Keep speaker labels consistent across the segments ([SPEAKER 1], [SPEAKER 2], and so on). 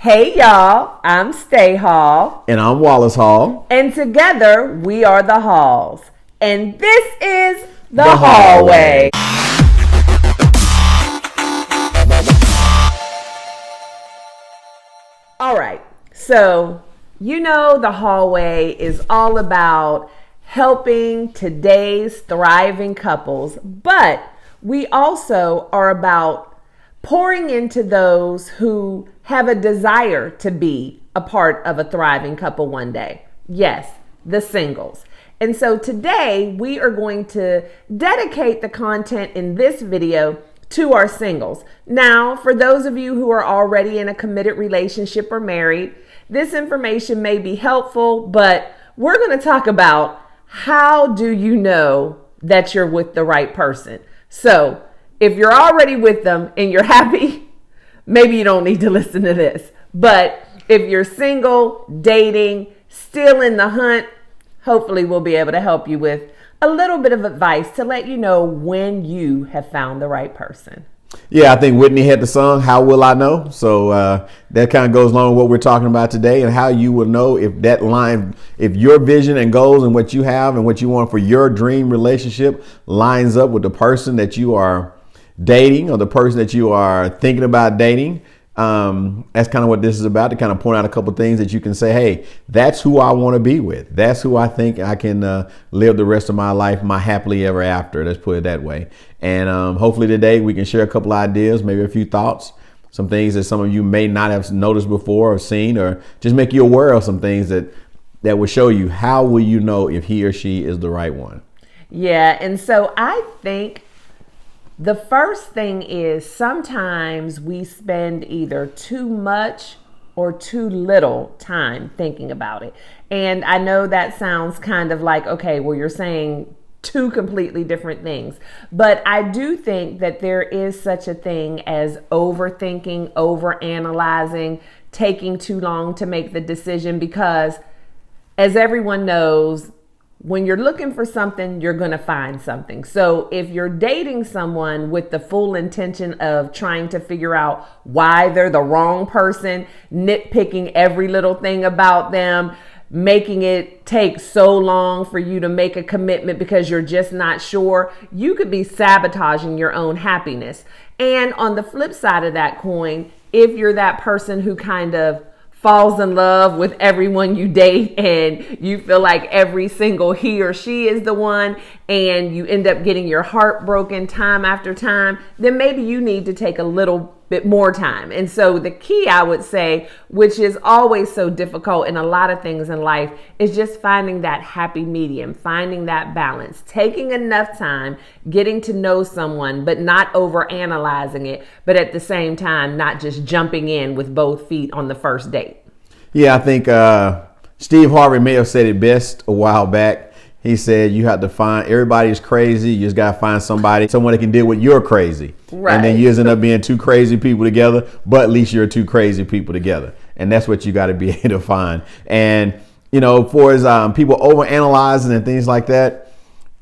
[SPEAKER 1] Hey y'all, I'm Stay Hall.
[SPEAKER 2] And I'm Wallace Hall.
[SPEAKER 1] And together we are the Halls. And this is the
[SPEAKER 2] Hallway.
[SPEAKER 1] All right, so the hallway is all about helping today's thriving couples, but we also are about pouring into those who have a desire to be a part of a thriving couple one day. Yes, the singles. And so today we are going to dedicate the content in this video to our singles. Now, for those of you who are already in a committed relationship or married, this information may be helpful, but we're going to talk about how do you know that you're with the right person. So if you're already with them and you're happy, maybe you don't need to listen to this. But if you're single, dating, still in the hunt, hopefully we'll be able to help you with a little bit of advice to let you know when you have found the right person.
[SPEAKER 2] Yeah, I think Whitney had the song, How Will I Know? So that kind of goes along with what we're talking about today and how you will know if that line, if your vision and goals and what you have and what you want for your dream relationship lines up with the person that you are dating or the person that you are thinking about dating. That's kind of what this is about, to kind of point out a couple of things that you can say, hey, that's who I want to be with. That's who I think I can live the rest of my life, my happily ever after. Let's put it that way. And hopefully today we can share a couple ideas, maybe a few thoughts, some things that some of you may not have noticed before or seen, or just make you aware of some things that will show you how will you know if he or she is the right one.
[SPEAKER 1] Yeah. And so I think the first thing is sometimes we spend either too much or too little time thinking about it. And I know that sounds kind of like, okay, well, you're saying two completely different things. But I do think that there is such a thing as overthinking, overanalyzing, taking too long to make the decision, because as everyone knows, when you're looking for something, you're going to find something. So if you're dating someone with the full intention of trying to figure out why they're the wrong person, nitpicking every little thing about them, making it take so long for you to make a commitment because you're just not sure, you could be sabotaging your own happiness. And on the flip side of that coin, if you're that person who kind of falls in love with everyone you date and you feel like every single he or she is the one, and you end up getting your heart broken time after time, then maybe you need to take a little bit more time. And so the key, I would say, which is always so difficult in a lot of things in life, is just finding that happy medium, finding that balance, taking enough time, getting to know someone, but not over analyzing it, but at the same time, not just jumping in with both feet on the first date.
[SPEAKER 2] Yeah, I think Steve Harvey may have said it best a while back. He said you have to find, everybody's crazy. You just got to find someone that can deal with your crazy.
[SPEAKER 1] Right.
[SPEAKER 2] And then you end up being two crazy people together, but at least you're two crazy people together. And that's what you got to be able to find. And, for as people overanalyzing and things like that,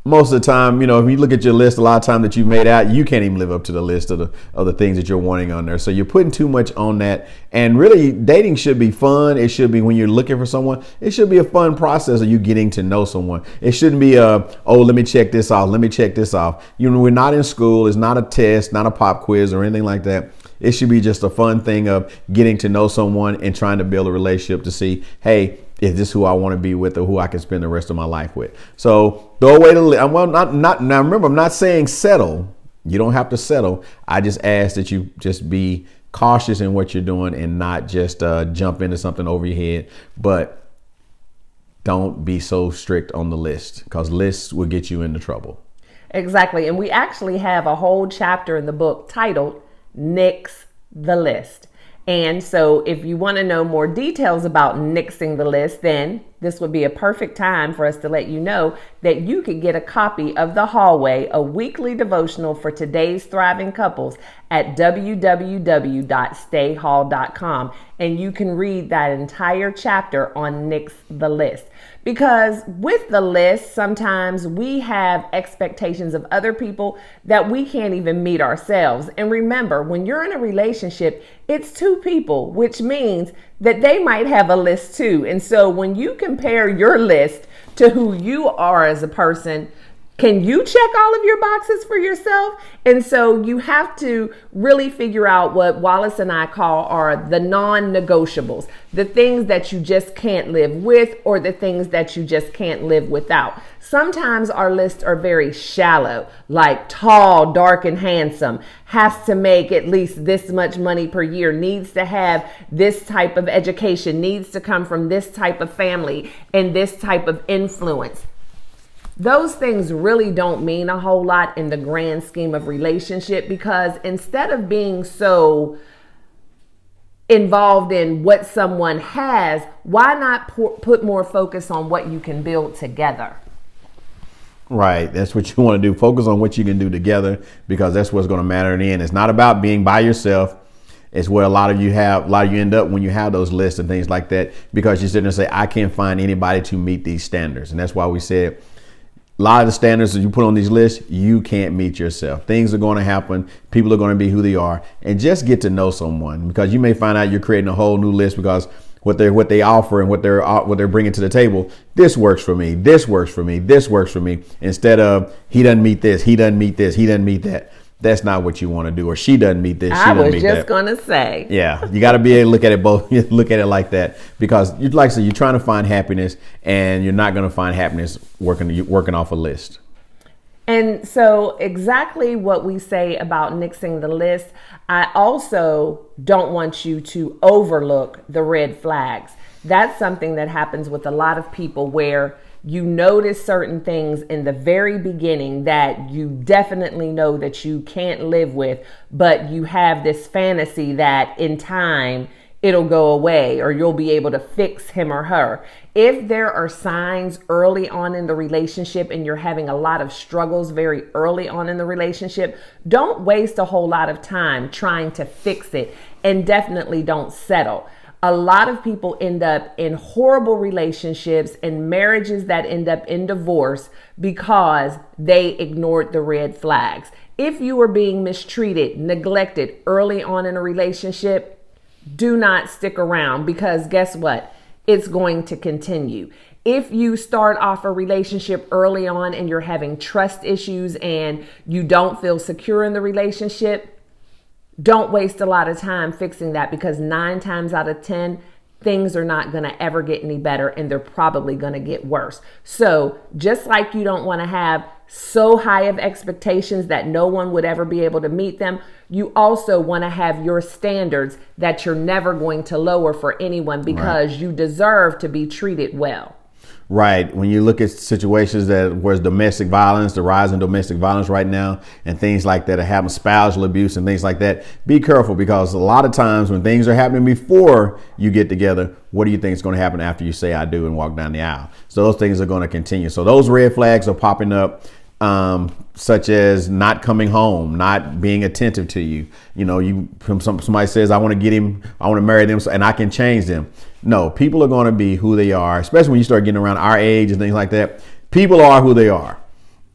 [SPEAKER 2] most of the time, if you look at your list, a lot of time that you've made out, you can't even live up to the list of the things that you're wanting on there. So you're putting too much on that. And really, dating should be fun. It should be, when you're looking for someone, it should be a fun process of you getting to know someone. It shouldn't be let me check this off. Let me check this off. We're not in school. It's not a test, not a pop quiz or anything like that. It should be just a fun thing of getting to know someone and trying to build a relationship to see, hey, is this who I want to be with or who I can spend the rest of my life with? So the way to live. Well, now remember, I'm not saying settle. You don't have to settle. I just ask that you just be cautious in what you're doing and not just jump into something over your head. But don't be so strict on the list, because lists will get you into trouble.
[SPEAKER 1] Exactly. And we actually have a whole chapter in the book titled Nix the List. And so if you want to know more details about nixing the list, then this would be a perfect time for us to let you know that you could get a copy of The Hallway, a weekly devotional for today's thriving couples, at www.stayhall.com. And you can read that entire chapter on Nix the List. Because with the list, sometimes we have expectations of other people that we can't even meet ourselves. And remember, when you're in a relationship, it's two people, which means that they might have a list too. And so when you compare your list to who you are as a person, can you check all of your boxes for yourself? And so you have to really figure out what Wallace and I call are the non-negotiables, the things that you just can't live with or the things that you just can't live without. Sometimes our lists are very shallow, like tall, dark, and handsome, has to make at least this much money per year, needs to have this type of education, needs to come from this type of family and this type of influence. Those things really don't mean a whole lot in the grand scheme of relationship, because instead of being so involved in what someone has, why not put more focus on what you can build together?
[SPEAKER 2] Right. That's what you want to do. Focus on what you can do together, because that's what's going to matter in the end. It's not about being by yourself. It's where a lot of you end up when you have those lists and things like that, because you sit there and say, I can't find anybody to meet these standards. And that's why we said, a lot of the standards that you put on these lists, you can't meet yourself. Things are going to happen. People are going to be who they are, and just get to know someone, because you may find out you're creating a whole new list because what they offer and what they're bringing to the table. This works for me. This works for me. This works for me. Instead of he doesn't meet this, he doesn't meet this, he doesn't meet that. That's not what you want to do. Or she doesn't meet this, she doesn't meet that. I was just
[SPEAKER 1] gonna say.
[SPEAKER 2] Yeah, you got to be able to look at it both. Look at it like that, because like I said, you're trying to find happiness, and you're not going to find happiness working off a list.
[SPEAKER 1] And so exactly what we say about nixing the list, I also don't want you to overlook the red flags. That's something that happens with a lot of people, where you notice certain things in the very beginning that you definitely know that you can't live with, but you have this fantasy that in time it'll go away, or you'll be able to fix him or her. If there are signs early on in the relationship and you're having a lot of struggles very early on in the relationship, don't waste a whole lot of time trying to fix it, and definitely don't settle. A lot of people end up in horrible relationships and marriages that end up in divorce because they ignored the red flags. If you are being mistreated, neglected early on in a relationship, do not stick around, because guess what? It's going to continue. If you start off a relationship early on and you're having trust issues and you don't feel secure in the relationship, don't waste a lot of time fixing that, because 9 times out of 10, things are not going to ever get any better, and they're probably going to get worse. So just like you don't want to have so high of expectations that no one would ever be able to meet them, you also want to have your standards that you're never going to lower for anyone, because you deserve to be treated well.
[SPEAKER 2] Right. When you look at situations where domestic violence, the rise in domestic violence right now, and things like that are happening, spousal abuse and things like that, be careful, because a lot of times when things are happening before you get together, what do you think is going to happen after you say I do and walk down the aisle? So those things are going to continue. So those red flags are popping up, such as not coming home, not being attentive to you. You know, somebody says, I want to get him, I want to marry them, and I can change them. No, people are going to be who they are, especially when you start getting around our age and things like that. People are who they are.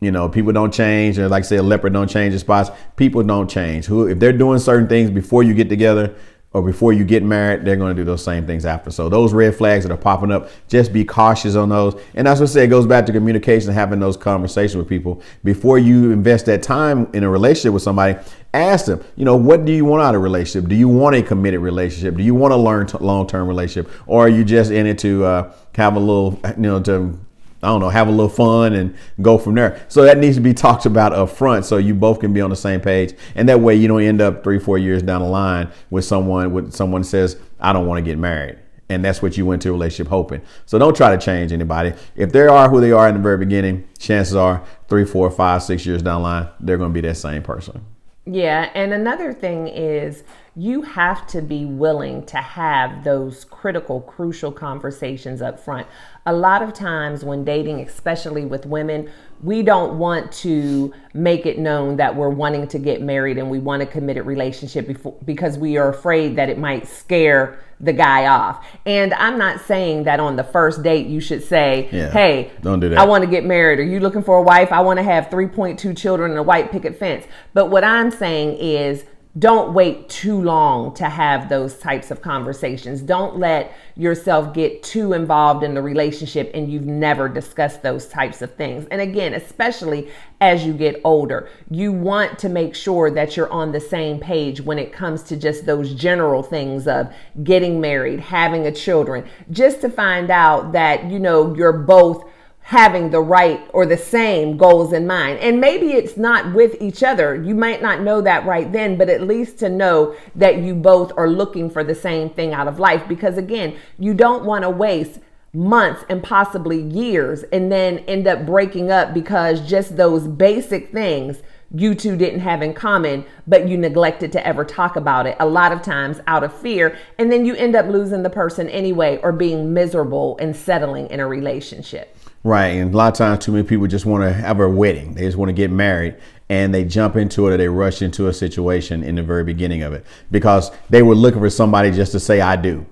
[SPEAKER 2] You know, people don't change. Or like I say, a leopard don't change his spots. People don't change. If they're doing certain things before you get together or before you get married, they're going to do those same things after. So those red flags that are popping up, just be cautious on those. And that's what I say, it goes back to communication, having those conversations with people. Before you invest that time in a relationship with somebody, ask them, you know, what do you want out of a relationship? Do you want a committed relationship? Do you want a long-term relationship? Or are you just in it to have a little, have a little fun and go from there? So that needs to be talked about up front, so you both can be on the same page. And that way you don't end up 3-4 years down the line with someone says, I don't want to get married. And that's what you went to a relationship hoping. So don't try to change anybody. If they are who they are in the very beginning, chances are 3, 4, 5, 6 years down the line, they're going to be that same person.
[SPEAKER 1] Yeah. And another thing is, you have to be willing to have those critical, crucial conversations up front. A lot of times when dating, especially with women, we don't want to make it known that we're wanting to get married and we want a committed relationship because we are afraid that it might scare the guy off. And I'm not saying that on the first date you should say, hey,
[SPEAKER 2] don't do that.
[SPEAKER 1] I want to get married. Are you looking for a wife? I want to have 3.2 children and a white picket fence. But what I'm saying is, don't wait too long to have those types of conversations. Don't let yourself get too involved in the relationship and you've never discussed those types of things. And again, especially as you get older, you want to make sure that you're on the same page when it comes to just those general things of getting married, having a children, just to find out that, you know, you're both having the right or the same goals in mind. And maybe it's not with each other. You might not know that right then, but at least to know that you both are looking for the same thing out of life. Because again, you don't want to waste months and possibly years and then end up breaking up because just those basic things you two didn't have in common, but you neglected to ever talk about it, a lot of times out of fear. And then you end up losing the person anyway, or being miserable and settling in a relationship.
[SPEAKER 2] Right. And a lot of times too many people just want to have a wedding. They just want to get married and they jump into it or they rush into a situation in the very beginning of it because they were looking for somebody just to say, I do.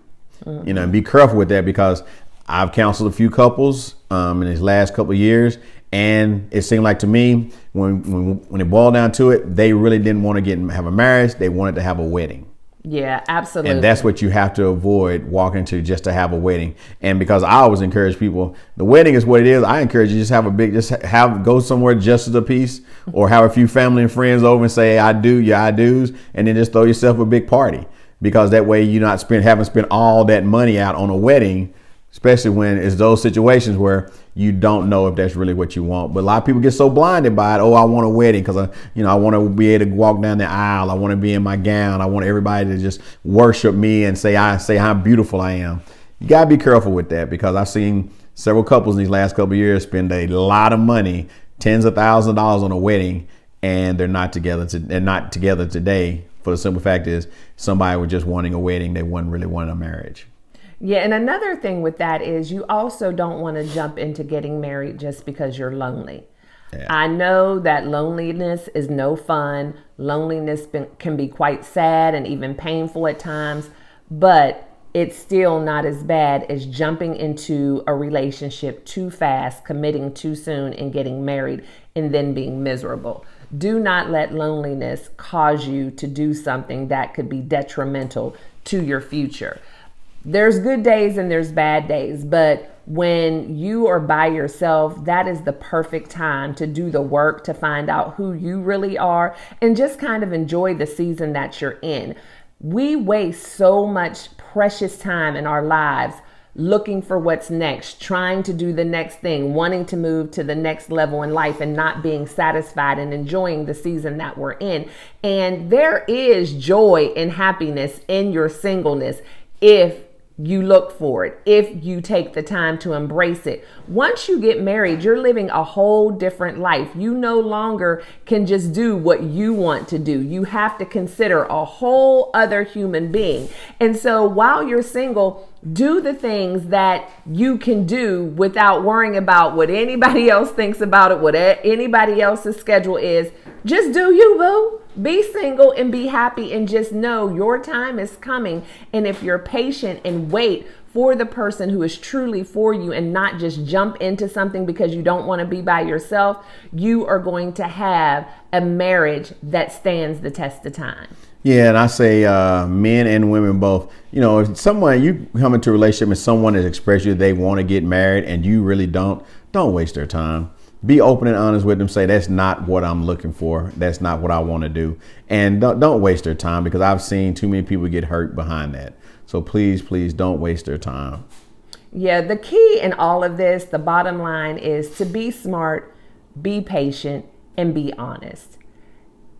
[SPEAKER 2] You know, and be careful with that because I've counseled a few couples in these last couple of years. And it seemed like to me, when it boiled down to it, they really didn't want to have a marriage. They wanted to have a wedding.
[SPEAKER 1] Yeah, absolutely.
[SPEAKER 2] And that's what you have to avoid walking to just to have a wedding. And because I always encourage people, the wedding is what it is. I encourage you go somewhere just as a piece or have a few family and friends over and say, I do, your I do's, and then just throw yourself a big party because that way you're not having spent all that money out on a wedding, especially when it's those situations where you don't know if that's really what you want. But a lot of people get so blinded by it. I want a wedding because I want to be able to walk down the aisle. I want to be in my gown. I want everybody to just worship me and say how beautiful I am. You got to be careful with that because I've seen several couples in these last couple of years spend a lot of money, tens of thousands of dollars on a wedding, and they're not together. They're not together today. For the simple fact is somebody was just wanting a wedding. They wasn't really wanting a marriage.
[SPEAKER 1] Yeah, and another thing with that is you also don't want to jump into getting married just because you're lonely. Yeah. I know that loneliness is no fun. Loneliness can be quite sad and even painful at times, but it's still not as bad as jumping into a relationship too fast, committing too soon, and getting married and then being miserable. Do not let loneliness cause you to do something that could be detrimental to your future. There's good days and there's bad days, but when you are by yourself, that is the perfect time to do the work to find out who you really are and just kind of enjoy the season that you're in. We waste so much precious time in our lives looking for what's next, trying to do the next thing, wanting to move to the next level in life and not being satisfied and enjoying the season that we're in. And there is joy and happiness in your singleness if you look for it, if you take the time to embrace it. Once you get married, you're living a whole different life. You no longer can just do what you want to do. You have to consider a whole other human being. And so while you're single, do the things that you can do without worrying about what anybody else thinks about it, what anybody else's schedule is. Just do you, boo. Be single and be happy and just know your time is coming. And if you're patient and wait for the person who is truly for you and not just jump into something because you don't want to be by yourself, you are going to have a marriage that stands the test of time.
[SPEAKER 2] Yeah, and I say men and women both, if you come into a relationship and someone has expressed you they want to get married and you really don't waste their time. Be open and honest with them. Say, that's not what I'm looking for. That's not what I want to do. And don't waste their time because I've seen too many people get hurt behind that. So please don't waste their time.
[SPEAKER 1] Yeah, the key in all of this, the bottom line is to be smart, be patient, and be honest.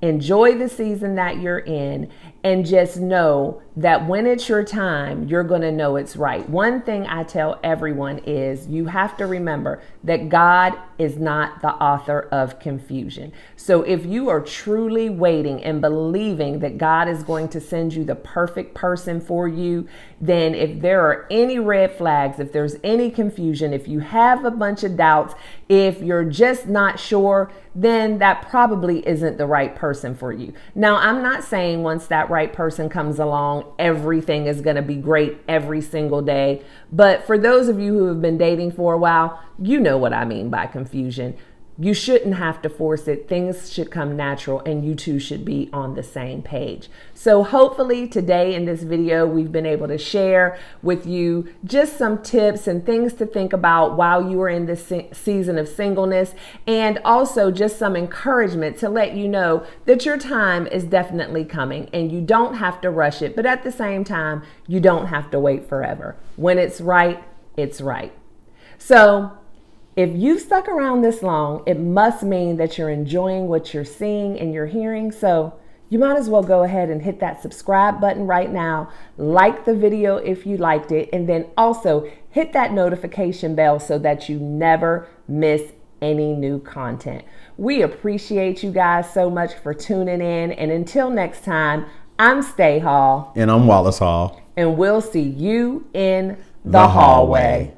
[SPEAKER 1] Enjoy the season that you're in and just know that when it's your time, you're going to know it's right. One thing I tell everyone is you have to remember that God is not the author of confusion. So if you are truly waiting and believing that God is going to send you the perfect person for you, then if there are any red flags, if there's any confusion, if you have a bunch of doubts, if you're just not sure, then that probably isn't the right person for you. Now, I'm not saying once that right person comes along, everything is going to be great every single day. But for those of you who have been dating for a while, you know what I mean by confusion. You shouldn't have to force it. Things should come natural and you two should be on the same page. So hopefully today in this video, we've been able to share with you just some tips and things to think about while you are in this season of singleness, and also just some encouragement to let you know that your time is definitely coming and you don't have to rush it. But at the same time, you don't have to wait forever. When it's right, it's right. So if you've stuck around this long, it must mean that you're enjoying what you're seeing and you're hearing. So you might as well go ahead and hit that subscribe button right now. Like the video if you liked it, and then also hit that notification bell so that you never miss any new content. We appreciate you guys so much for tuning in. And until next time, I'm Stay Hall.
[SPEAKER 2] And I'm Wallace Hall.
[SPEAKER 1] And we'll see you in the hallway.